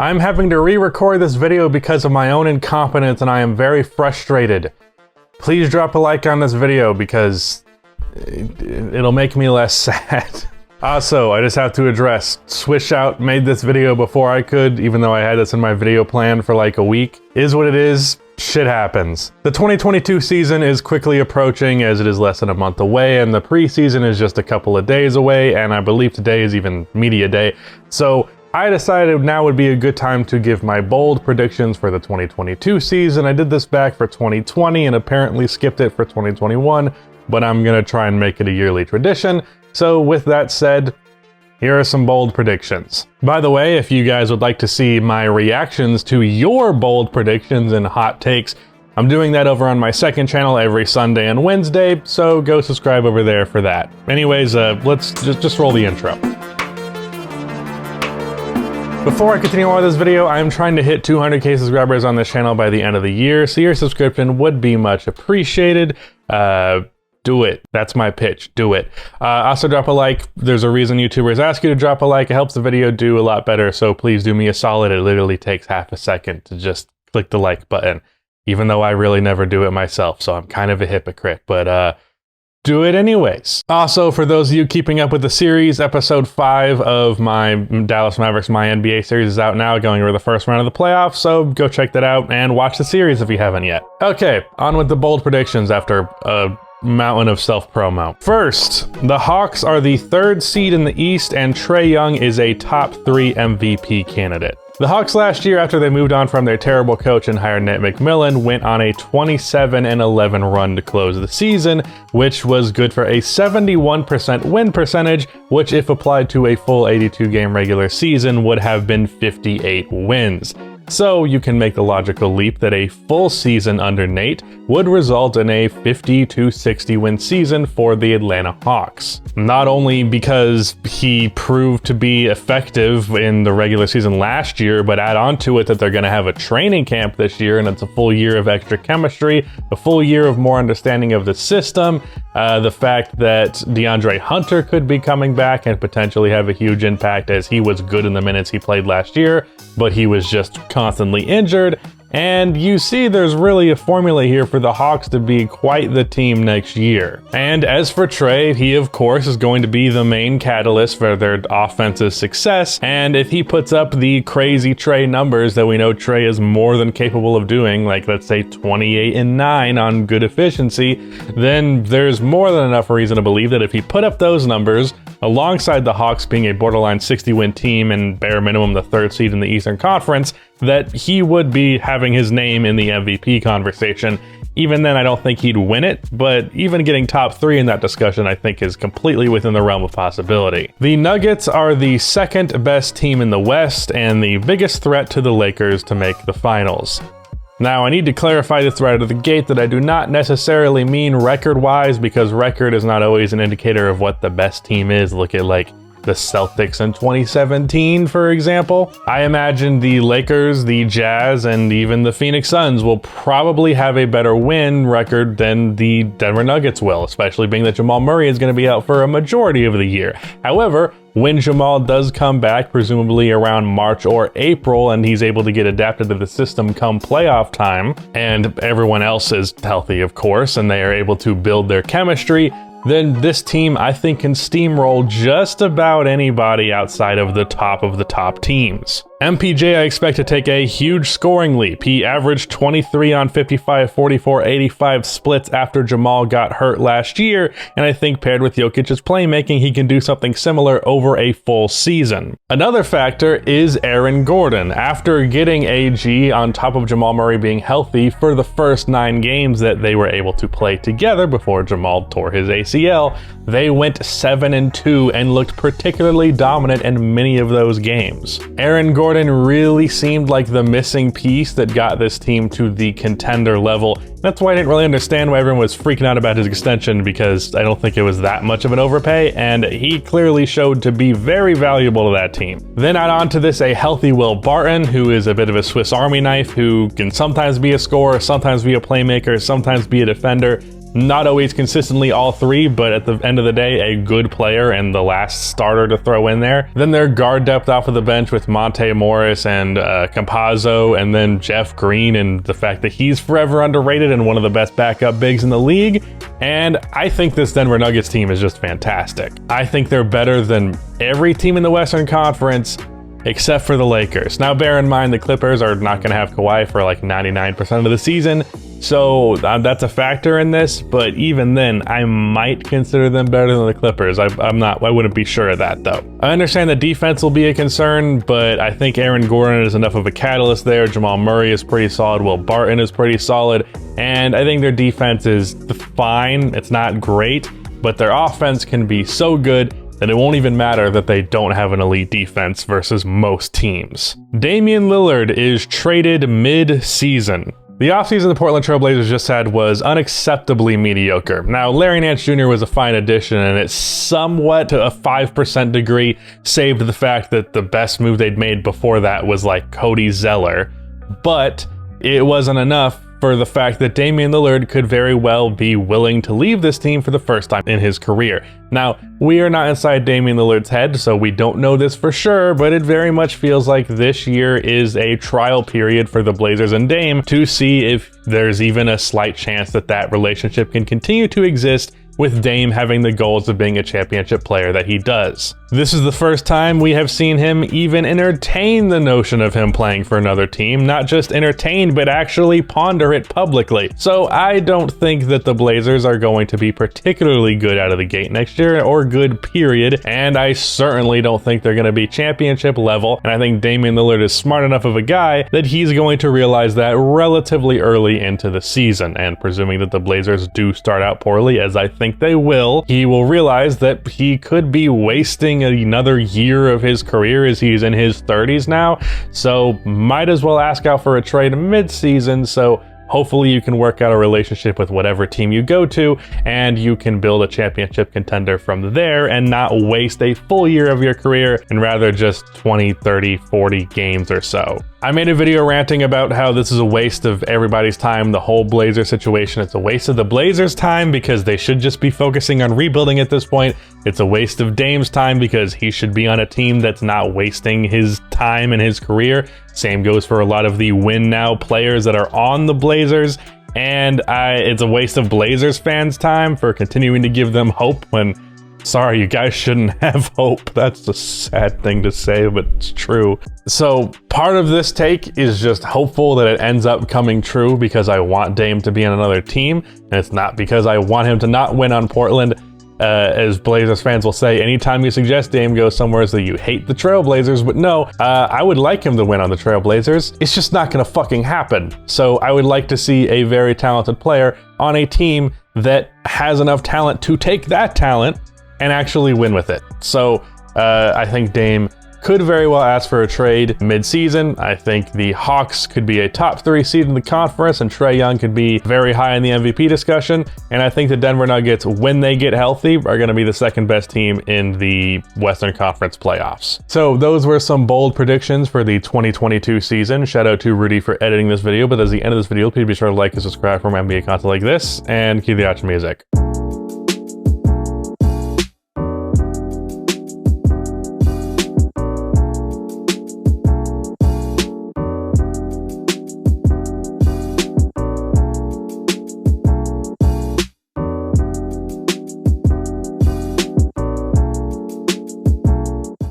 I'm having to re-record this video because of my own incompetence and I am very frustrated. Please drop a like on this video because it'll make me less sad. Also, I just have to address, Swish Out made this video before I could, even though I had this in my video plan for like a week. Is what it is, shit happens. The 2022 season is quickly approaching as it is less than a month away, and the preseason is just a couple of days away, and I believe today is even media day. So I decided now would be a good time to give my bold predictions for the 2022 season. I did this back for 2020 and apparently skipped it for 2021, but I'm gonna try and make it a yearly tradition. So with that said, here are some bold predictions. By the way, if you guys would like to see my reactions to your bold predictions and hot takes, I'm doing that over on my second channel every Sunday and Wednesday, so go subscribe over there for that. Anyways, let's just roll the intro. Before I continue on with this video, I'm trying to hit 200k subscribers on this channel by the end of the year, so your subscription would be much appreciated. Do it. That's my pitch. Do it. Also drop a like. There's a reason YouTubers ask you to drop a like. It helps the video do a lot better, so please do me a solid. It literally takes half a second to just click the like button, even though I really never do it myself, so I'm kind of a hypocrite, but do it anyways. Also, for those of you keeping up with the series, episode 5 of my Dallas Mavericks My NBA series is out now, going over the first round of the playoffs, so go check that out and watch the series if you haven't yet. Okay, on with the bold predictions after a mountain of self-promo. First, the Hawks are the 3rd seed in the East and Trae Young is a top 3 MVP candidate. The Hawks last year, after they moved on from their terrible coach and hired Nate McMillan, went on a 27-11 run to close the season, which was good for a 71% win percentage, which if applied to a full 82-game regular season would have been 58 wins. So you can make the logical leap that a full season under Nate would result in a 50-60 win season for the Atlanta Hawks. Not only because he proved to be effective in the regular season last year, but add on to it that they're going to have a training camp this year and it's a full year of extra chemistry, a full year of more understanding of the system, the fact that DeAndre Hunter could be coming back and potentially have a huge impact as he was good in the minutes he played last year, but he was just constantly injured. And you see there's really a formula here for the Hawks to be quite the team next year. And as for Trae, he of course is going to be the main catalyst for their offense's success, and if he puts up the crazy Trae numbers that we know Trae is more than capable of doing, like let's say 28-9 on good efficiency, then there's more than enough reason to believe that if he put up those numbers, alongside the Hawks being a borderline 60-win team and bare minimum the 3rd seed in the Eastern Conference, that he would be having his name in the MVP conversation. Even then, I don't think he'd win it, but even getting top 3 in that discussion I think is completely within the realm of possibility. The Nuggets are the 2nd best team in the West and the biggest threat to the Lakers to make the finals. Now, I need to clarify this right out of the gate that I do not necessarily mean record-wise, because record is not always an indicator of what the best team is. Look at like the Celtics in 2017, for example. I imagine the Lakers, the Jazz, and even the Phoenix Suns will probably have a better win record than the Denver Nuggets will, especially being that Jamal Murray is going to be out for a majority of the year. However, when Jamal does come back, presumably around March or April, and he's able to get adapted to the system come playoff time, and everyone else is healthy, of course, and they are able to build their chemistry, then this team, I think, can steamroll just about anybody outside of the top teams. MPJ, I expect to take a huge scoring leap. He averaged 23 on 55, 44, 85 splits after Jamal got hurt last year, and I think paired with Jokic's playmaking, he can do something similar over a full season. Another factor is Aaron Gordon. After getting AG on top of Jamal Murray being healthy for the first 9 games that they were able to play together before Jamal tore his ACL, they went 7-2 and looked particularly dominant in many of those games. Aaron Gordon really seemed like the missing piece that got this team to the contender level. That's why I didn't really understand why everyone was freaking out about his extension, because I don't think it was that much of an overpay, and he clearly showed to be very valuable to that team. Then add on to this a healthy Will Barton, who is a bit of a Swiss Army knife, who can sometimes be a scorer, sometimes be a playmaker, sometimes be a defender. Not always consistently all three, but at the end of the day, a good player and the last starter to throw in there. Then their guard depth off of the bench with Monte Morris and Campazzo, and then Jeff Green, and the fact that he's forever underrated and one of the best backup bigs in the league. And I think this Denver Nuggets team is just fantastic. I think they're better than every team in the Western Conference, except for the Lakers. Now, bear in mind, the Clippers are not going to have Kawhi for like 99% of the season, so that's a factor in this, but even then, I might consider them better than the Clippers. I wouldn't be sure of that, though. I understand the defense will be a concern, but I think Aaron Gordon is enough of a catalyst there. Jamal Murray is pretty solid. Will Barton is pretty solid, and I think their defense is fine. It's not great, but their offense can be so good that it won't even matter that they don't have an elite defense versus most teams. Damian Lillard is traded mid-season. The offseason the Portland Trail Blazers just had was unacceptably mediocre. Now, Larry Nance Jr. was a fine addition, and it somewhat, to a 5% degree, saved the fact that the best move they'd made before that was like Cody Zeller. But it wasn't enough for the fact that Damian Lillard could very well be willing to leave this team for the first time in his career. Now, we are not inside Damian Lillard's head, so we don't know this for sure, but it very much feels like this year is a trial period for the Blazers and Dame to see if there's even a slight chance that that relationship can continue to exist, with Dame having the goals of being a championship player that he does. This is the first time we have seen him even entertain the notion of him playing for another team, not just entertain, but actually ponder it publicly. So I don't think that the Blazers are going to be particularly good out of the gate next year, or good period, and I certainly don't think they're going to be championship level, and I think Damian Lillard is smart enough of a guy that he's going to realize that relatively early into the season, and presuming that the Blazers do start out poorly, as I think they will, he will realize that he could be wasting another year of his career, as he's in his 30s now, so might as well ask out for a trade mid-season. So hopefully you can work out a relationship with whatever team you go to, and you can build a championship contender from there and not waste a full year of your career, and rather just 20, 30, 40 games or so. I made a video ranting about how this is a waste of everybody's time, the whole Blazer situation. It's a waste of the Blazers' time because they should just be focusing on rebuilding at this point. It's a waste of Dame's time because he should be on a team that's not wasting his time in his career. Same goes for a lot of the win now players that are on the Blazers. And it's a waste of Blazers fans' time for continuing to give them hope when, sorry, you guys shouldn't have hope. That's a sad thing to say, but it's true. So part of this take is just hopeful that it ends up coming true because I want Dame to be on another team, and it's not because I want him to not win on Portland. As Blazers fans will say, anytime you suggest Dame goes somewhere, so you hate the Trailblazers, but no, I would like him to win on the Trailblazers. It's just not gonna fucking happen. So I would like to see a very talented player on a team that has enough talent to take that talent and actually win with it. So I think Dame could very well ask for a trade mid-season. I think the Hawks could be a top 3 seed in the conference, and Trae Young could be very high in the MVP discussion. And I think the Denver Nuggets, when they get healthy, are going to be the second best team in the Western Conference playoffs. So those were some bold predictions for the 2022 season. Shout out to Rudy for editing this video, but that's the end of this video. Please be sure to like and subscribe for more NBA content like this, and keep the action music.